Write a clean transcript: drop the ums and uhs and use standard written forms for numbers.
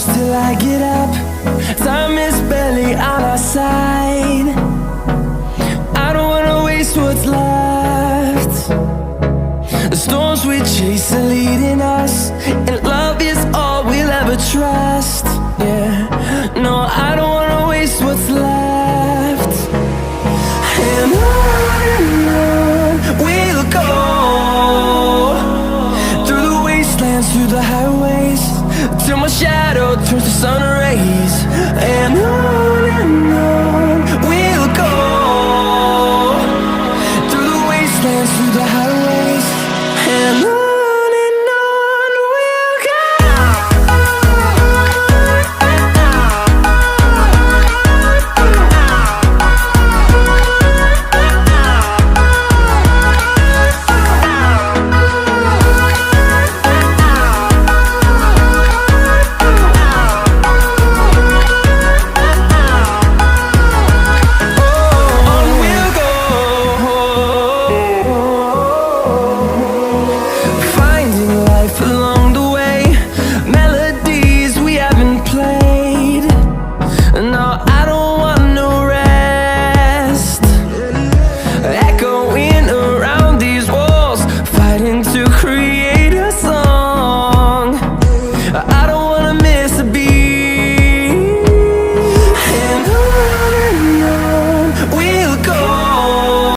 close till I get up. Time is barely on our side. I don't wanna waste what's left. The storms we chase are leading us, and love is all we'll ever trust. Yeah, no, I don't wanna waste what's left. And on we'll go, through the wastelands, through the highways, till my shadow turns to sun rays.